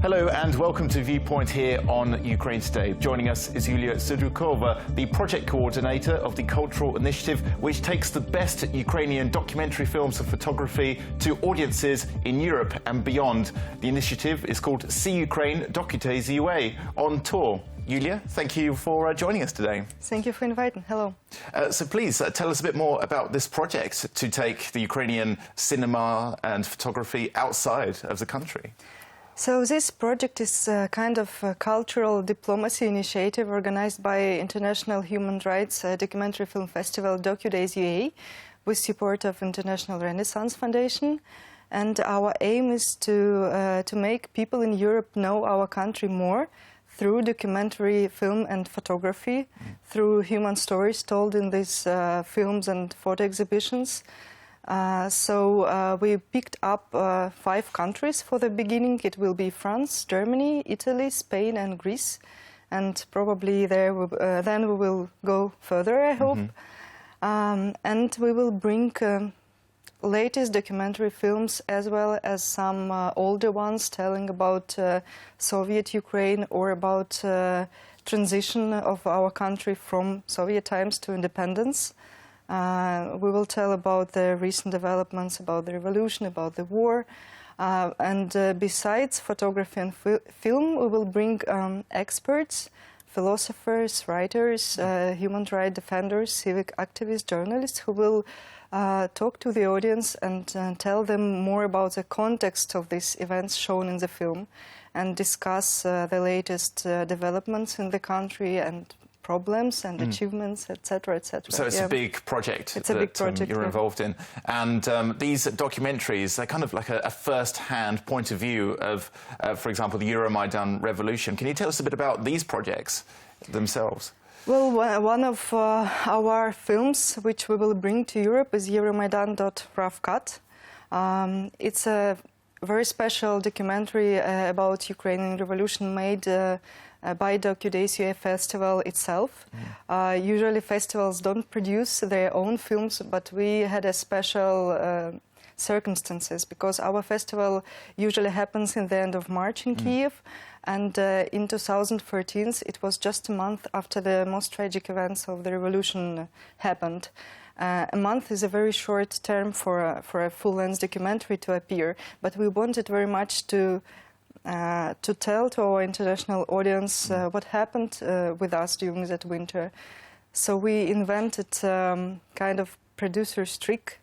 Hello and welcome to Viewpoint here on Ukraine Today. Joining us is Yulia Serdyukova, the project coordinator of the cultural initiative which takes the best Ukrainian documentary films and photography to audiences in Europe and beyond. The initiative is called See Ukraine Docudays UA on tour. Yulia, thank you for joining us today. Thank you for inviting. Hello. So please tell us a bit more about this project to take the Ukrainian cinema and photography outside of the country. So this project is a kind of a cultural diplomacy initiative organized by International Human Rights Documentary Film Festival Docudays UA with support of International Renaissance Foundation. And our aim is to make people in Europe know our country more through documentary film and photography, through human stories told in these films and photo exhibitions. So we picked up 5 countries for the beginning. It will be France, Germany, Italy, Spain and Greece. And probably there then we will go further, I hope. And we will bring latest documentary films as well as some older ones telling about Soviet Ukraine or about transition of our country from Soviet times to independence. We will tell about the recent developments, about the revolution, about the war. And besides photography and film, we will bring experts, philosophers, writers, human rights defenders, civic activists, journalists, who will talk to the audience and tell them more about the context of these events shown in the film and discuss the latest developments in the country and problems and achievements, etc., etc. So it's a big project you're involved in. And these documentaries, they're kind of like a first-hand point of view of, for example, the Euromaidan revolution. Can you tell us a bit about these projects themselves? Well, one of our films which we will bring to Europe is Euromaidan Rough Cut. It's a very special documentary about Ukrainian revolution made by Docudays UA Festival itself. Usually festivals don't produce their own films, but we had a special circumstances because our festival usually happens in the end of March in Kiev, and in 2013 it was just a month after the most tragic events of the revolution happened. A month is a very short term for a full-length documentary to appear, but we wanted very much to tell to our international audience what happened with us during that winter. So we invented kind of producer's trick,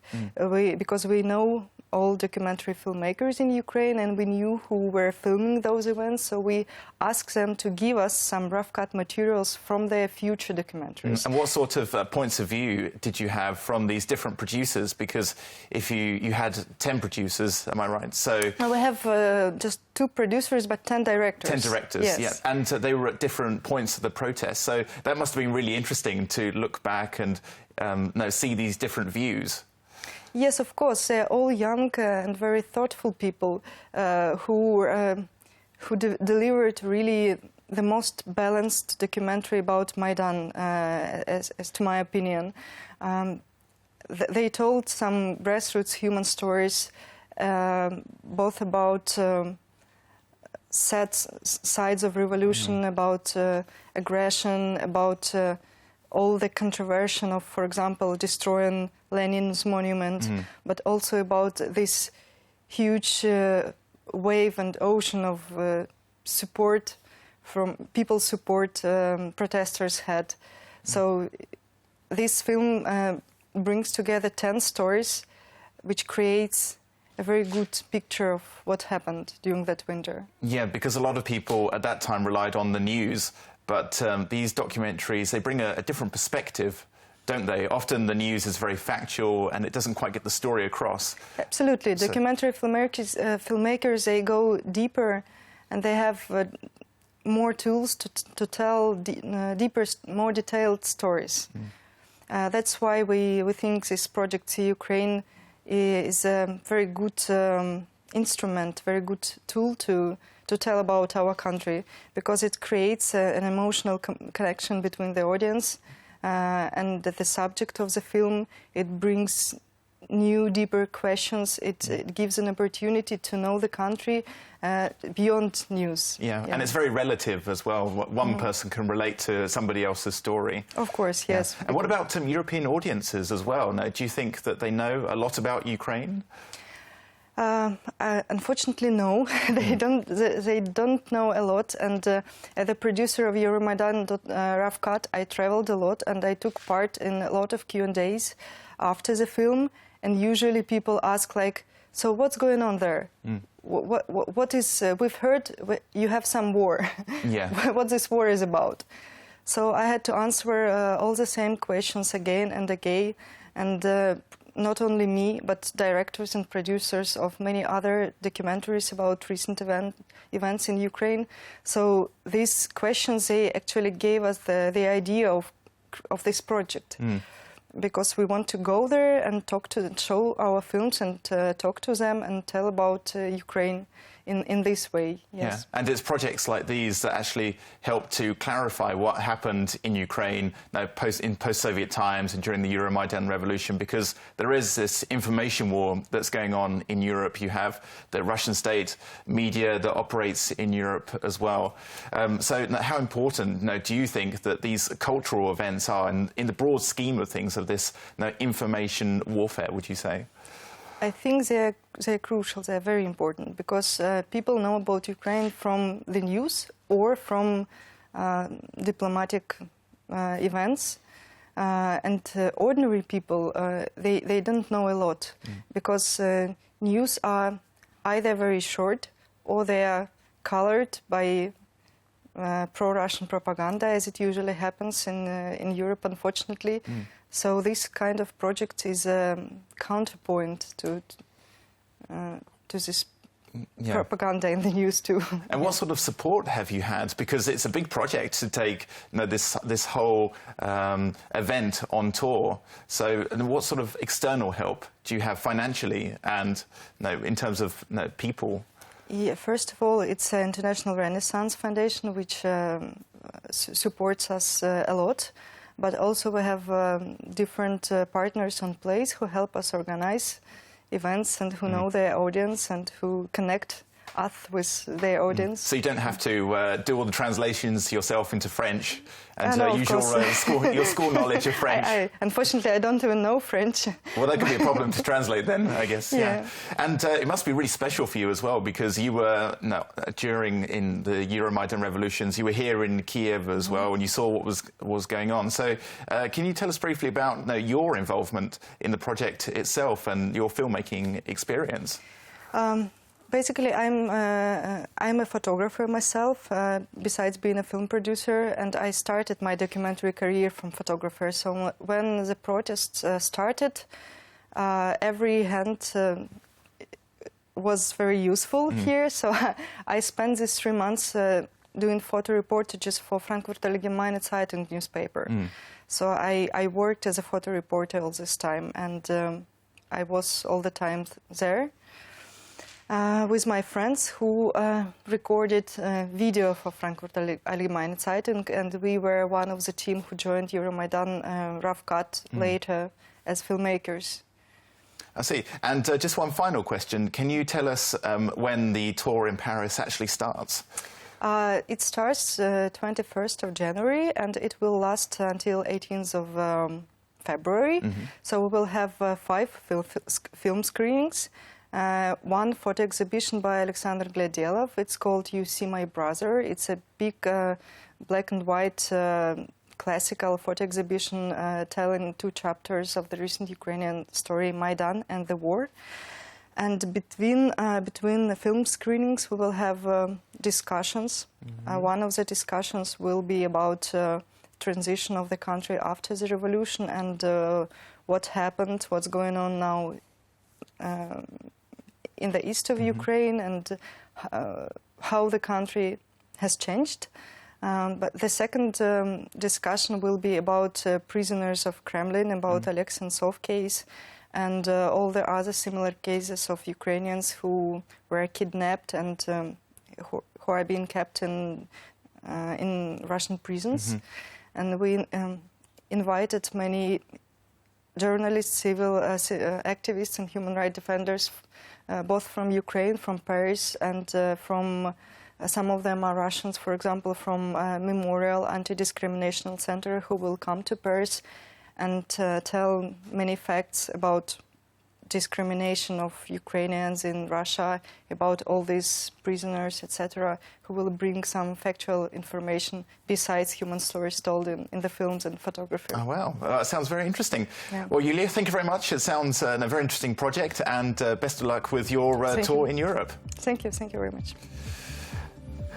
because we know all documentary filmmakers in Ukraine and we knew who were filming those events, so we asked them to give us some rough cut materials from their future documentaries. And what sort of points of view did you have from these different producers? Because if you had 10 producers, am I right? So we have just 2 producers but 10 directors. 10 directors, yes. Yeah. And they were at different points of the protest. So that must have been really interesting to look back and see these different views. Yes, of course. They're all young and very thoughtful people who delivered really the most balanced documentary about Maidan, as to my opinion. They told some grassroots human stories, both about sad sides of revolution, about aggression, about all the controversy of, for example, destroying Lenin's monument, but also about this huge wave and ocean of support from protesters had. So this film brings together 10 stories, which creates a very good picture of what happened during that winter. Yeah, because a lot of people at that time relied on the news, but these documentaries, they bring a different perspective, don't they? Often the news is very factual and it doesn't quite get the story across. Absolutely. So documentary filmmakers, they go deeper and they have more tools to tell deeper, more detailed stories. That's why we think this project See Ukraine is a very good instrument, very good tool to tell about our country, because it creates an emotional connection between the audience and the subject of the film. It brings new, deeper questions. It gives an opportunity to know the country beyond news. Yeah, and it's very relative as well. One person can relate to somebody else's story. Of course, yes. And what about European audiences as well? Now, do you think that they know a lot about Ukraine? Unfortunately, no. They don't know a lot. And as the producer of Euromaidan, Ravkat, I traveled a lot and I took part in a lot of Q&As after the film. And usually people ask, like, so what's going on there? What is? We've heard you have some war. Yeah. What this war is about? So I had to answer all the same questions again and again, and not only me, but directors and producers of many other documentaries about recent events in Ukraine. So these questions, they actually gave us the idea of this project. Because we want to go there and show our films and talk to them and tell about Ukraine in this way. Yes. Yeah. And it's projects like these that actually help to clarify what happened in Ukraine in post-Soviet times and during the Euromaidan revolution, because there is this information war that's going on in Europe. You have the Russian state media that operates in Europe as well. So how important do you think that these cultural events are in the broad scheme of things of this information warfare, would you say? I think they're crucial, they're very important, because people know about Ukraine from the news or from diplomatic events. And ordinary people, they don't know a lot, because news are either very short or they are colored by pro-Russian propaganda, as it usually happens in Europe, unfortunately. So this kind of project is a counterpoint to this propaganda in the news too. And what sort of support have you had? Because it's a big project to take this whole event on tour. So what sort of external help do you have financially and in terms of people? Yeah, first of all, it's an International Renaissance Foundation, which supports us a lot. But also we have different partners on place who help us organize events and who know their audience and who connect us with their audience. So you don't have to do all the translations yourself into French and no, use your school knowledge of French. Unfortunately, I don't even know French. Well, that could be a problem to translate then, I guess. Yeah. And it must be really special for you as well, because you were, in the Euromaidan revolutions, you were here in Kiev as well, and you saw what was going on. So can you tell us briefly about your involvement in the project itself and your filmmaking experience? Basically, I'm a photographer myself, besides being a film producer, and I started my documentary career from photographer. So when the protests started, every hand was very useful here. So I spent these 3 months doing photo reportages for Frankfurter Allgemeine Zeitung newspaper. So I worked as a photo reporter all this time, and I was all the time there. With my friends who recorded video for Frankfurter Allgemeine Zeitung, and we were one of the team who joined Euromaidan Ravkat later as filmmakers. I see. And just one final question. Can you tell us when the tour in Paris actually starts? It starts 21st of January and it will last until 18th of February. So we will have 5 film screenings. One photo exhibition by Alexander Gledelov. It's called You See My Brother. It's a big black and white classical photo exhibition telling 2 chapters of the recent Ukrainian story, Maidan and the war. And between the film screenings, we will have discussions. One of the discussions will be about transition of the country after the revolution and what happened, what's going on now in the east of Ukraine and how the country has changed. But the second discussion will be about prisoners of Kremlin, about Oleg Sentsov case, and all the other similar cases of Ukrainians who were kidnapped and who are being kept in Russian prisons. And we invited many journalists, civil activists and human rights defenders, both from Ukraine, from Paris, and from some of them are Russians, for example, from Memorial Anti-Discrimination Center, who will come to Paris and tell many facts about discrimination of Ukrainians in Russia, about all these prisoners, etc., who will bring some factual information besides human stories told in the films and photography. Oh, wow. That sounds very interesting. Yeah. Well, Yulia, thank you very much. It sounds a very interesting project, and best of luck with your tour in Europe. Thank you very much.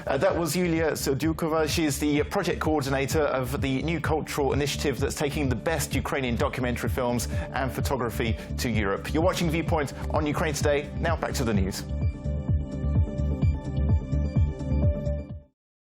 That was Yulia Serdyukova. She's the project coordinator of the new cultural initiative that's taking the best Ukrainian documentary films and photography to Europe. You're watching Viewpoint on Ukraine Today. Now back to the news.